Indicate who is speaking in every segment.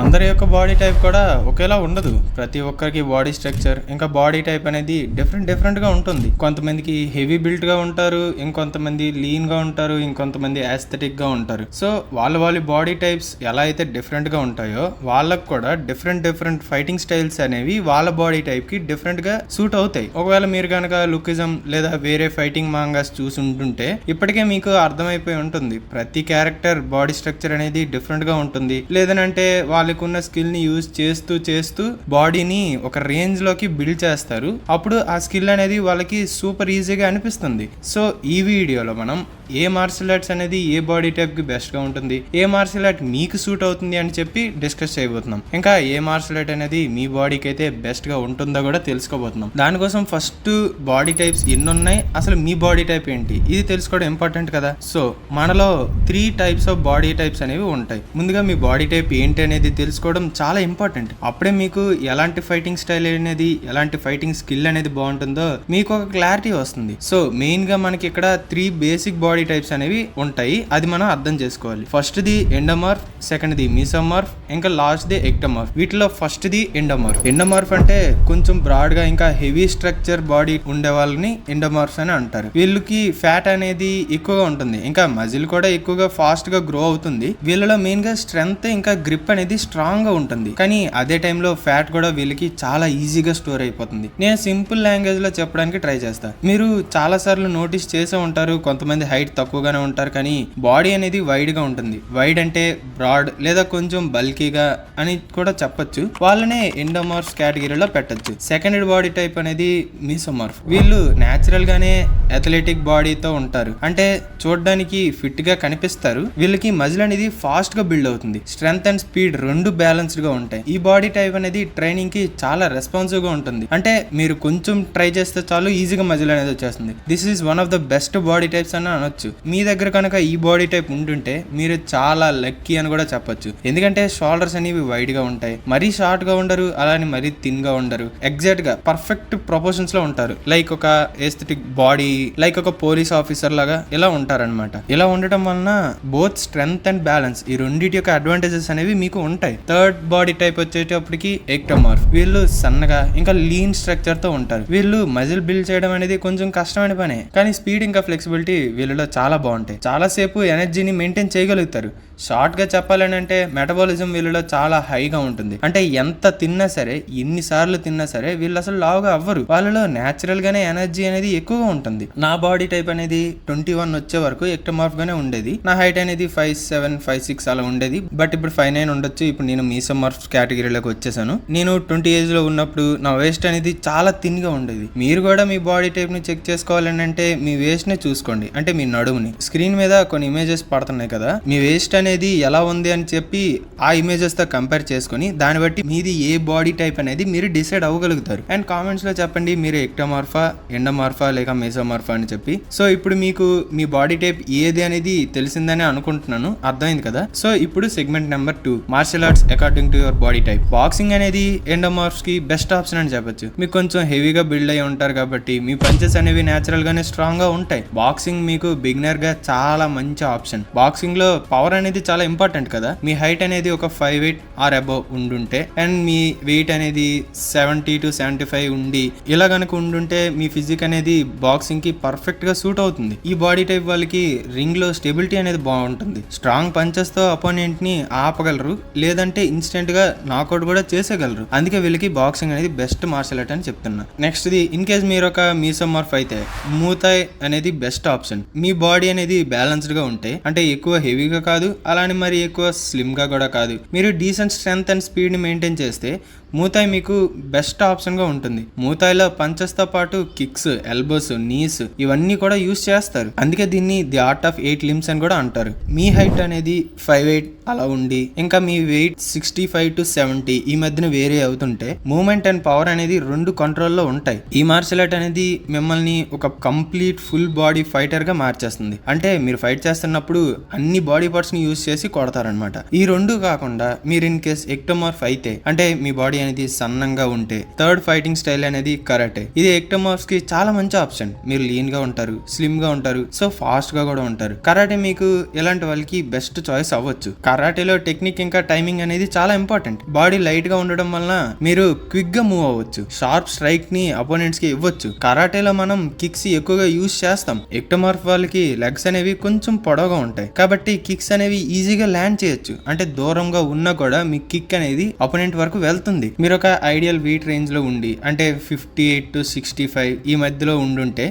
Speaker 1: అందరి యొక్క body type కూడా ఒకేలా ఉండదు. ప్రతి ఒక్కరికి బాడీ స్ట్రక్చర్ ఇంకా బాడీ టైప్ అనేది డిఫరెంట్ గా ఉంటుంది. కొంతమందికి హెవీ బిల్ట్ గా ఉంటారు, ఇంకొంతమంది లీన్ గా ఉంటారు, ఇంకొంతమంది యాస్థెటిక్ గా ఉంటారు. సో వాళ్ళ బాడీ టైప్స్ ఎలా అయితే డిఫరెంట్ గా ఉంటాయో వాళ్ళకు కూడా డిఫరెంట్ ఫైటింగ్ స్టైల్స్ అనేవి వాళ్ళ బాడీ టైప్ కి డిఫరెంట్ గా సూట్ అవుతాయి. ఒకవేళ మీరు కనుక లుకిజం లేదా వేరే ఫైటింగ్ మాంగాస్ చూసి ఉంటుంటే ఇప్పటికే మీకు అర్థమైపోయి ఉంటుంది. ప్రతి క్యారెక్టర్ బాడీ స్ట్రక్చర్ అనేది డిఫరెంట్ గా ఉంటుంది. లేదనంటే వాళ్ళకు ఉన్న స్కిల్ ని యూజ్ చేస్తూ బాడీని ఒక రేంజ్ లోకి బిల్డ్ చేస్తారు. అప్పుడు ఆ స్కిల్ అనేది వాళ్ళకి సూపర్ ఈజీగా అనిపిస్తుంది. సో ఈ వీడియోలో మనం ఏ మార్షల్ ఆర్ట్స్ అనేది ఏ బాడీ టైప్ కి బెస్ట్ గా ఉంటుంది, ఏ మార్షల్ ఆర్ట్ మీకు సూట్ అవుతుంది అని చెప్పి డిస్కస్ చేయబోతున్నాం. ఇంకా ఏ మార్షల్ ఆర్ట్ అనేది మీ బాడీకి అయితే బెస్ట్ గా ఉంటుందో కూడా తెలుసుకోబోతున్నాం. దానికోసం ఫస్ట్ బాడీ టైప్స్ ఎన్ని ఉన్నాయి, అసలు మీ బాడీ టైప్ ఏంటి, ఇది తెలుసుకోవడం ఇంపార్టెంట్ కదా. సో మనలో 3 టైప్స్ ఆఫ్ బాడీ టైప్స్ అనేవి ఉంటాయి. ముందుగా మీ బాడీ టైప్ ఏంటి అనేది తెలుసుకోవడం చాలా ఇంపార్టెంట్. అప్పుడే మీకు ఎలాంటి ఫైటింగ్ స్టైల్ అనేది, ఎలాంటి ఫైటింగ్ స్కిల్ అనేది బాగుంటుందో మీకు ఒక క్లారిటీ వస్తుంది. సో మెయిన్ గా మనకి ఇక్కడ 3 బేసిక్ బాడీ టైప్స్ అనేవి ఉంటాయి. అది మనం అర్థం చేసుకోవాలి. ఫస్ట్ ది ఎండోమార్ఫ్, సెకండ్ ది మీసోమార్ఫ్, ఇంకా లాస్ట్ ది ఎక్టోమార్ఫ్. వీటిలో ఫస్ట్ ది ఎండోమార్ఫ్. ఎండోమార్ఫ్ అంటే కొంచెం బ్రాడ్ గా ఇంకా హెవీ స్ట్రక్చర్ బాడీ ఉండే వాళ్ళని ఎండోమార్ఫ్స్ అని అంటారు. వీళ్ళకి ఫ్యాట్ అనేది ఎక్కువగా ఉంటుంది, ఇంకా మజిల్ కూడా ఎక్కువగా ఫాస్ట్ గా గ్రో అవుతుంది. వీళ్ళలో మెయిన్ గా స్ట్రెంగ్త్ ఇంకా గ్రిప్ అనేది స్ట్రాంగ్ గా ఉంటుంది. కానీ అదే టైంలో ఫ్యాట్ కూడా వీళ్ళకి చాలా ఈజీగా స్టోర్ అయిపోతుంది. నేను సింపుల్ లాంగ్వేజ్ లో చెప్పడానికి ట్రై చేస్తా. మీరు చాలా సార్లు నోటీస్ చేసే ఉంటారు, కొంతమంది హైట్ తక్కువగానే ఉంటారు కానీ బాడీ అనేది వైడ్ గా ఉంటుంది. వైడ్ అంటే బ్రాడ్ లేదా కొంచెం బల్కీగా అని కూడా చెప్పొచ్చు. వాళ్ళనే ఎండోమార్ఫ్ కేటగిరీలో పెట్టొచ్చు. సెకండ్ బాడీ టైప్ అనేది మీసోమార్ఫ్. వీళ్ళు నేచురల్ గానే అథ్లెటిక్ బాడీతో ఉంటారు, అంటే చూడడానికి ఫిట్ గా కనిపిస్తారు. వీళ్ళకి మజిల్ అనేది ఫాస్ట్ గా బిల్డ్ అవుతుంది. స్ట్రెంగ్త్ అండ్ స్పీడ్ రెండు బ్యాలెన్స్డ్ గా ఉంటాయి. ఈ బాడీ టైప్ అనేది ట్రైనింగ్ కి చాలా రెస్పాన్సివ్ గా ఉంటుంది. అంటే మీరు కొంచెం ట్రై చేస్తే చాలు ఈజీగా మజిల్ అనేది వచ్చేస్తుంది. This is one of the best body types అని అనొచ్చు. మీ దగ్గర కనుక ఈ బాడీ టైప్ ఉంటుంటే మీరు చాలా లక్కీ అని కూడా చెప్పొచ్చు. ఎందుకంటే షోల్డర్స్ అనేవి వైడ్ గా ఉంటాయి, మరీ షార్ట్ గా ఉండరు, అలానే మరీ థిన్ గా ఉండరు. ఎగ్జాక్ట్ గా పర్ఫెక్ట్ ప్రపోర్షన్స్ లో ఉంటారు. లైక్ ఒక ఎస్థెటిక్ బాడీ, లైక్ ఒక పోలీస్ ఆఫీసర్ లాగా ఇలా ఉంటారనమాట. ఇలా ఉండటం వలన బోత్ స్ట్రెంగ్త్ అండ్ బ్యాలెన్స్ ఈ రెండింటి యొక్క అడ్వాంటేజెస్ అనేవి మీకు ఉంటాయి. థర్డ్ బాడీ టైప్ వచ్చేటప్పటికి ఎక్టోమార్ఫ్. వీళ్ళు సన్నగా ఇంకా లీన్ స్ట్రక్చర్ తో ఉంటారు. వీళ్ళు మజిల్ బిల్డ్ చేయడం అనేది కొంచెం కష్టమైన పనే, కానీ స్పీడ్ ఇంకా ఫ్లెక్సిబిలిటీ వీళ్ళలో చాలా బాగుంటాయి. చాలా సేపు ఎనర్జీని మెయింటైన్ చేయగలుగుతారు. షార్ట్ గా చెప్పాలని అంటే మెటబాలిజం వీళ్ళలో చాలా హైగా ఉంటుంది. అంటే ఎంత తిన్నా సరే, ఎన్నిసార్లు తిన్నా సరే వీళ్ళు అసలు లావుగా అవ్వరు. వాళ్ళలో నేచురల్ గానే ఎనర్జీ అనేది ఎక్కువగా ఉంటుంది. నా బాడీ టైప్ అనేది 21 వచ్చే వరకు ఎక్టోమార్ఫ్ గానే ఉండేది. నా హైట్ అనేది 5'7", 5'6" అలా ఉండేది. బట్ ఇప్పుడు 5'9" ఉండొచ్చు. ఇప్పుడు నేను మీసోమార్ఫ్ కేటగిరీలోకి వచ్చేసాను. నేను 20 ఏజ్ లో ఉన్నప్పుడు నా వేస్ట్ అనేది చాలా థిన్ గా ఉండేది. మీరు కూడా మీ బాడీ టైప్ ని చెక్ చేసుకోవాలని అంటే మీ వేస్ట్ ని చూసుకోండి, అంటే మీ నడుముని. స్క్రీన్ మీద కొన్ని ఇమేజెస్ పడుతున్నాయి కదా, మీ వేస్ట్ అనేది ఎలా ఉంది అని చెప్పి ఆ ఇమేజెస్ తో కంపేర్ చేసుకుని దాన్ని బట్టి మీది ఏ బాడీ టైప్ అనేది మీరు డిసైడ్ అవ్వగలుగుతారు. అండ్ కామెంట్స్ లో చెప్పండి మీరు ఎక్టోమార్ఫా, ఎండోమార్ఫా లేక మీసోమార్ఫా అని చెప్పి. సో ఇప్పుడు మీకు మీ బాడీ టైప్ ఏది అనేది తెలిసిందని అనుకుంటున్నాను, అర్థమైంది కదా. సో ఇప్పుడు segment number 2, martial arts according to your body type. Boxing అనేది ఎండోమార్ఫ్స్ కి బెస్ట్ ఆప్షన్ అని చెప్పొచ్చు. మీకు కొంచెం హెవీగా బిల్డ్ అయి ఉంటారు కాబట్టి మీ పంచెస్ అనేవి నేచురల్ గానే స్ట్రాంగ్ గా ఉంటాయి. బాక్సింగ్ మీకు బిగినర్ గా చాలా మంచి ఆప్షన్. బాక్సింగ్ లో పవర్ అనేది చాలా ఇంపార్టెంట్ కదా. మీ హైట్ అనేది ఒక 5'8" ఆర్ అబోవ్ ఉండుంటే అండ్ మీ వెయిట్ అనేది 70 to 75 ఉండి ఇలా కనుక ఉండుంటే మీ ఫిజిక్ అనేది బాక్సింగ్ కి పర్ఫెక్ట్ గా సూట్ అవుతుంది. ఈ బాడీ టైప్ వాళ్ళకి రింగ్ లో స్టెబిలిటీ అనేది బాగుంటుంది. స్ట్రాంగ్ పంచెస్ తో అపోనెంట్ ని ఆపగలరు, లేదంటే ఇన్స్టెంట్ గా నాకౌట్ కూడా చేసేయగలరు. అందుకే వీళ్ళకి బాక్సింగ్ అనేది బెస్ట్ మార్షల్ ఆర్ట్ అని చెప్తున్నా. నెక్స్ట్ ది ఇన్ కేస్ మీరు ఒక మీసోమార్ఫ్ అయితే మూతాయ్ అనేది బెస్ట్ ఆప్షన్. మీ బాడీ అనేది బ్యాలెన్స్డ్ గా ఉంటే, అంటే ఎక్కువ హెవీగా కాదు, అలానే మరి ఎక్కువ స్లిమ్ గా కూడా కాదు, మీరు డీసెంట్ స్ట్రెంగ్త్ అండ్ స్పీడ్ ని మెయింటైన్ చేస్తే మూతాయ్ మీకు బెస్ట్ ఆప్షన్ గా ఉంటుంది. మూతాయ్లో పంచెస్ తో పాటు కిక్స్, ఎల్బోస్, నీస్ ఇవన్నీ కూడా యూస్ చేస్తారు. అందుకే దీన్ని ది ఆర్ట్ ఆఫ్ 8 లింబ్స్ అని కూడా అంటారు. మీ హైట్ అనేది 5'8" అలా ఉండి ఇంకా మీ వెయిట్ 65 to 70 ఈ మధ్యన వేరే అవుతుంటే మూమెంట్ అండ్ పవర్ అనేది రెండు కంట్రోల్లో ఉంటాయి. ఈ మార్షల్ ఆర్ట్ అనేది మిమ్మల్ని ఒక కంప్లీట్ ఫుల్ బాడీ ఫైటర్ గా మార్చేస్తుంది. అంటే మీరు ఫైట్ చేస్తున్నప్పుడు అన్ని బాడీ పార్ట్స్ ని యూస్ చేసి కొడతారనమాట. ఈ రెండు కాకుండా మీరు ఇన్ కేస్ ఎక్టోమార్ఫ్ అయితే, అంటే మీ బాడీ అనేది సన్నంగా ఉంటే థర్డ్ ఫైటింగ్ స్టైల్ అనేది కరాటే. ఇది ఎక్టోమార్ఫ్స్ కి చాలా మంచి ఆప్షన్. మీరు లీన్ గా ఉంటారు, స్లిమ్ గా ఉంటారు, సో ఫాస్ట్ గా కూడా ఉంటారు. కరాటే మీకు ఇలాంటి వాళ్ళకి బెస్ట్ చాయిస్ అవ్వచ్చు. కరాటేలో టెక్నిక్ ఇంకా టైమింగ్ అనేది చాలా ఇంపార్టెంట్. బాడీ లైట్ గా ఉండడం వలన మీరు క్విక్ గా మూవ్ అవ్వచ్చు, షార్ప్ స్ట్రైక్ ని అపోనెంట్స్ కి ఇవ్వచ్చు. కరాటేలో మనం కిక్స్ ఎక్కువగా యూజ్ చేస్తాం. ఎక్టోమార్ఫ్ వాళ్ళకి లెగ్స్ అనేవి కొంచెం పొడవుగా ఉంటాయి కాబట్టి కిక్స్ అనేవి ఈజీగా ల్యాండ్ చేయొచ్చు. అంటే దూరంగా ఉన్నా కూడా మీ కిక్ అనేది అపోనెంట్ వరకు వెళ్తుంది. మీరు ఒక ఐడియల్ వెయిట్ రేంజ్ లో ఉండి అంటే 58 to 65 ఈ మధ్యలో ఉండుంటే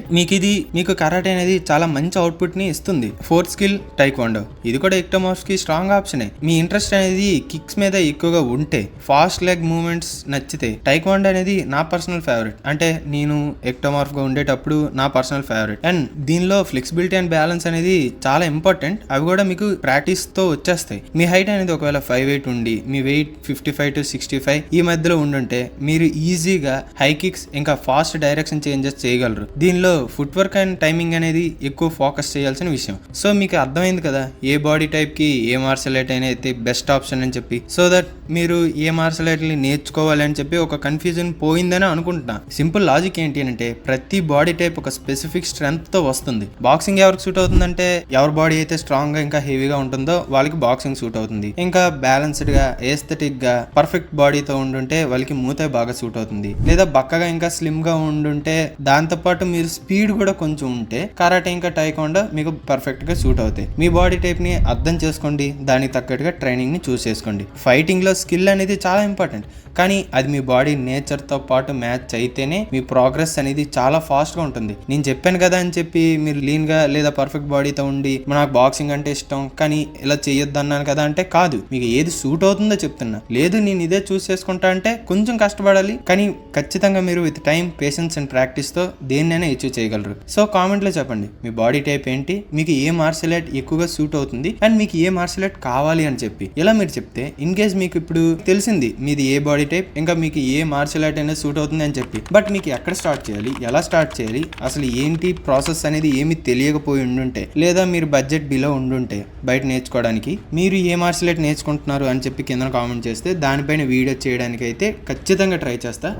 Speaker 1: మీకు కరాటే అనేది చాలా మంచి అవుట్పుట్ ని ఇస్తుంది. Fourth skill taekwondo. ఇది కూడా ఎక్టోమార్ఫ్స్ కి స్ట్రాంగ్ ఆప్షనే. మీ ఇంట్రెస్ట్ అనేది కిక్స్ మీద ఎక్కువగా ఉంటే, ఫాస్ట్ లెగ్ మూవ్మెంట్స్ నచ్చితే టైక్వాండో అనేది నా పర్సనల్ ఫేవరెట్. అంటే నేను ఎక్టోమార్ఫ్ గా ఉండేటప్పుడు నా పర్సనల్ ఫేవరెట్. అండ్ దీనిలో ఫ్లెక్సిబిలిటీ అండ్ బ్యాలెన్స్ అనేది చాలా ఇంపార్టెంట్. అవి కూడా మీకు ప్రాక్టీస్ తో వచ్చేస్తాయి. మీ హైట్ అనేది ఒకవేళ 5'8" ఉండి మీ వెయిట్ 55 to 65 ఈ మధ్యలో ఉండుంటే మీరు ఈజీగా హై కిక్స్ ఇంకా ఫాస్ట్ డైరెక్షన్ చేంజెస్ చేయగలరు. దీనిలో ఫుట్ వర్క్ అండ్ టైమింగ్ అనేది ఎక్కువ ఫోకస్ చేయాల్సిన విషయం. సో మీకు అర్థమైంది కదా ఏ బాడీ టైప్ కి ఏ మార్షల్ ఆర్ట్ అయితే బెస్ట్ ఆప్షన్ అని చెప్పి. సో దట్ మీరు ఏ మార్షల్ ఆర్ట్ ని నేర్చుకోవాలి అని చెప్పి ఒక కన్ఫ్యూజన్ పోయిందని అనుకుంటున్నా. సింపుల్ లాజిక్ ఏంటి అంటే ప్రతి బాడీ టైప్ ఒక స్పెసిఫిక్ స్ట్రెంగ్త్ తో వస్తుంది. బాక్సింగ్ ఎవరికి సూట్ అవుతుందంటే ఎవరి బాడీ అయితే స్ట్రాంగ్ గా ఇంకా హెవీగా ఉంటుందో వాళ్ళకి బాక్సింగ్ సూట్ అవుతుంది. ఇంకా బ్యాలెన్స్డ్ గా ఏస్థెటిక్ గా పర్ఫెక్ట్ బాడీతో ఉండుంటే వాళ్ళకి మూతే బాగా సూట్ అవుతుంది. లేదా బక్కగా ఇంకా స్లిమ్ గా ఉండుంటే దాంతో పాటు మీరు స్పీడ్ కూడా కొంచెం ఉంటే కరాటే ఇంకా టైక్వాండో మీకు పర్ఫెక్ట్ గా సూట్ అవుతాయి. మీ బాడీ టైప్ ని అర్థం చేసుకోండి, దానికి తగ్గట్టుగా ట్రైనింగ్ ని చూస్ చేసుకోండి. ఫైటింగ్ లో స్కిల్ అనేది చాలా ఇంపార్టెంట్, కానీ అది మీ బాడీ నేచర్ తో పాటు మ్యాచ్ అయితేనే మీ ప్రోగ్రెస్ అనేది చాలా ఫాస్ట్ గా ఉంటుంది. నేను చెప్పాను కదా అని చెప్పి మీరు లీన్ గా లేదా పర్ఫెక్ట్ బాడీతో ఉండి నాకు బాక్సింగ్ అంటే ఇష్టం కానీ ఇలా చేయొద్దు అన్నాను కదా అంటే కాదు. మీకు ఏది సూట్ అవుతుందో చెప్తున్నా. లేదు నేను ఇదే చూస్ చేసుకుంటా అంటే కొంచెం కష్టపడాలి, కానీ ఖచ్చితంగా మీరు with time, patience and practice తో దేన్నైనా అచీవ్ చేయగలరు. సో కామెంట్ లో చెప్పండి మీ బాడీ టైప్ ఏంటి, మీకు ఏ మార్షల్ ఆర్ట్ ఎక్కువగా సూట్ అవుతుంది అండ్ మీకు ఏ మార్షల్ ఆర్ట్ కావాలి అని చెప్పి. ఇలా మీరు చెప్తే ఇన్ కేస్ మీకు ఇప్పుడు తెలిసింది మీది ఏ బాడీ టైప్ ఇంకా మీకు ఏ మార్షల్ ఆర్ట్ అనేది సూట్ అవుతుంది అని చెప్పి, బట్ మీకు ఎక్కడ స్టార్ట్ చేయాలి, ఎలా స్టార్ట్ చేయాలి, అసలు ఏంటి ప్రాసెస్ అనేది ఏమి తెలియకపోయి ఉండుంటే, లేదా మీరు బడ్జెట్ బిలో ఉండుంటే బయట నేర్చుకోవడానికి మీరు ఏ మార్షల్ ఆర్ట్ నేర్చుకుంటున్నారు అని చెప్పి కింద కామెంట్ చేస్తే దానిపైన వీడియో చేయడానికి అయితే ఖచ్చితంగా ట్రై చేస్తా.